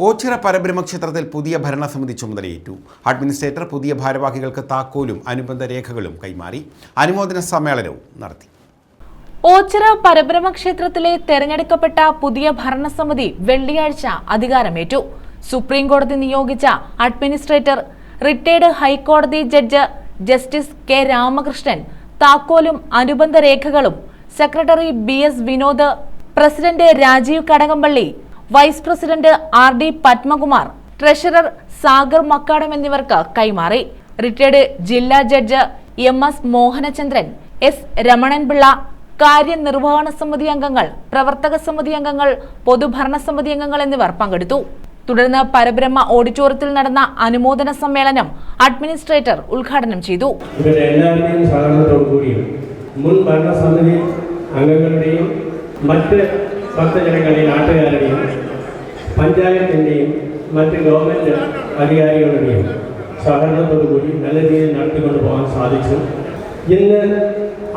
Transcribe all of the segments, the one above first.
ഓച്ചിറ പരബ്രഹ്മക്ഷേത്രത്തിൽ പുതിയ ഭരണസമിതി ചുമതലയേറ്റു. അഡ്മിനിസ്ട്രേറ്റർ പുതിയ ഭാരവാഹികൾക്ക് താക്കോലും അനുബന്ധ രേഖകളും കൈമാറി. അനുമോദന സമ്മേളനവും നടത്തി. ഓച്ചിറ പരബ്രഹ്മക്ഷേത്രത്തിലെ തെരഞ്ഞെടുക്കപ്പെട്ട പുതിയ ഭരണസമിതി വെള്ളിയാഴ്ച അധികാരമേറ്റു. സുപ്രീം കോടതി നിയോഗിച്ച അഡ്മിനിസ്ട്രേറ്റർ റിട്ടയർഡ് ഹൈക്കോടതി ജഡ്ജ് ജസ്റ്റിസ് കെ രാമകൃഷ്ണൻ താക്കോലും അനുബന്ധ രേഖകളും, secretary BS Vinod, president Rajeev Kadakampally, vice president RD Padmakumar, treasurer Sagar Makkadam എന്നിവർക്ക് കൈമാറി. റിട്ടയർഡ് ജില്ലാ judge MS Mohanachandran, S Ramananpillai, കാര്യനിർവഹണ സമിതി അംഗങ്ങൾ, പ്രവർത്തക സമിതി അംഗങ്ങൾ, പൊതുഭരണ സമിതി അംഗങ്ങൾ എന്നിവർ പങ്കെടുത്തു. തുടർന്ന് പരബ്രഹ്മ ഓഡിറ്റോറിയത്തിൽ നടന്ന അനുമോദന സമ്മേളനം അഡ്മിനിസ്ട്രേറ്റർ ഉദ്ഘാടനം ചെയ്തു. മുൻ ഭരണസമിതി അംഗങ്ങളുടെയും മറ്റ് ഭക്തജനങ്ങളുടെയും നാട്ടുകാരുടെയും പഞ്ചായത്തിൻ്റെയും മറ്റ് ഗവൺമെൻറ് അധികാരികളുടെയും സഹകരണത്തോടുകൂടി നല്ല രീതിയിൽ നടത്തിക്കൊണ്ടു പോകാൻ സാധിച്ചു. ഇന്ന്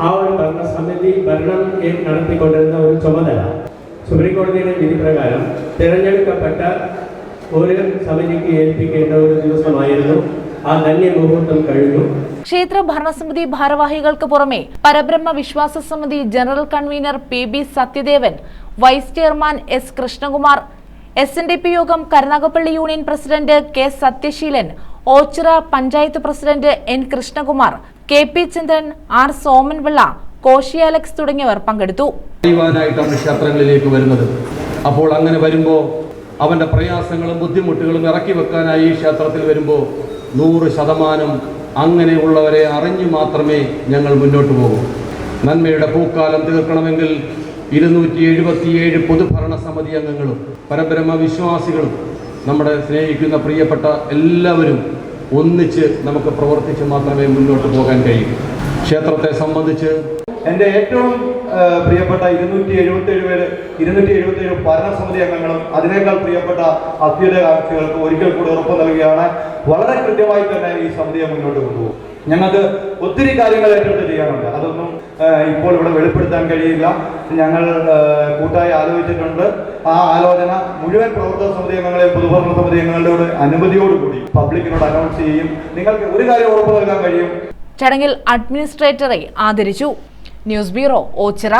ആ ഒരു ഭരണസമിതി ഭരണം നടത്തിക്കൊണ്ടിരുന്ന ഒരു ചുമതല സുപ്രീം കോടതിയുടെ വിധി പ്രകാരം തിരഞ്ഞെടുക്കപ്പെട്ട ഒരു സമിതിക്ക് ഏൽപ്പിക്കേണ്ട ഒരു ദിവസമായിരുന്നു. ആ ധന്യ മുഹൂർത്തം കഴിഞ്ഞു. ക്ഷേത്ര ഭരണസമിതി ഭാരവാഹികൾക്ക് പുറമെ Parabrahma Vishwasa Samiti general convener PB Sathyadevan, vice chairman S Krishnakumar, SNDP Yogam Karunagappally union president K Sathyaseelan, Ochira panchayat president N Krishnakumar, KP Chandran, R Somanpillai, Koshy Alex തുടങ്ങിയവർ പങ്കെടുത്തു. ക്ഷേത്രങ്ങളിലേക്ക് വരുന്നത്, അപ്പോൾ അങ്ങനെ വരുമ്പോൾ അവന്റെ പ്രയാസങ്ങളും ബുദ്ധിമുട്ടുകളും ഇറക്കി വെക്കാനായി ഈ ക്ഷേത്രത്തിൽ വരുമ്പോൾ 100% അങ്ങനെയുള്ളവരെ അറിഞ്ഞു മാത്രമേ ഞങ്ങൾ മുന്നോട്ട് പോകൂ. നന്മയുടെ പൂക്കാലം തീർക്കണമെങ്കിൽ 277 പൊതുഭരണ സമിതി അംഗങ്ങളും പരബ്രഹ്മ വിശ്വാസികളും നമ്മുടെ സ്നേഹിക്കുന്ന പ്രിയപ്പെട്ട എല്ലാവരും ഒന്നിച്ച് നമുക്ക് പ്രവർത്തിച്ച് മാത്രമേ മുന്നോട്ട് പോകാൻ കഴിയൂ. ക്ഷേത്രത്തെ സംബന്ധിച്ച് എൻ്റെ ഏറ്റവും പ്രിയപ്പെട്ട 277 ഭരണസമിതി അംഗങ്ങളും അതിനേക്കാൾ പ്രിയപ്പെട്ട അഭ്യുദയകാംക്ഷികൾക്ക് ഒരിക്കൽ കൂടി ഉറപ്പ് നൽകുകയാണ്. വളരെ കൃത്യമായി തന്നെ ഈ സമിതിയെ മുന്നോട്ട് കൊണ്ടുപോകും. ഞങ്ങൾക്ക് ഒത്തിരി കാര്യങ്ങൾ ഏറ്റെടുത്ത് ചെയ്യാനുണ്ട്. അതൊന്നും ഇപ്പോൾ ഇവിടെ വെളിപ്പെടുത്താൻ കഴിയില്ല. ഞങ്ങൾ കൂട്ടായി ആലോചിച്ചിട്ടുണ്ട്. ആ ആലോചന മുഴുവൻ പ്രവർത്തക സമിതി അംഗങ്ങളെയും പൊതുഭരണ സമിതി അംഗങ്ങളുടെ അനുമതിയോടുകൂടി പബ്ലിക്കിനോട് അനൗൺസ് ചെയ്യും. നിങ്ങൾക്ക് ഒരു കാര്യം ഉറപ്പ് നൽകാൻ കഴിയും. ചടങ്ങിൽ അഡ്മിനിസ്ട്രേറ്ററെ ആദരിച്ചു. News bureau, Ochira.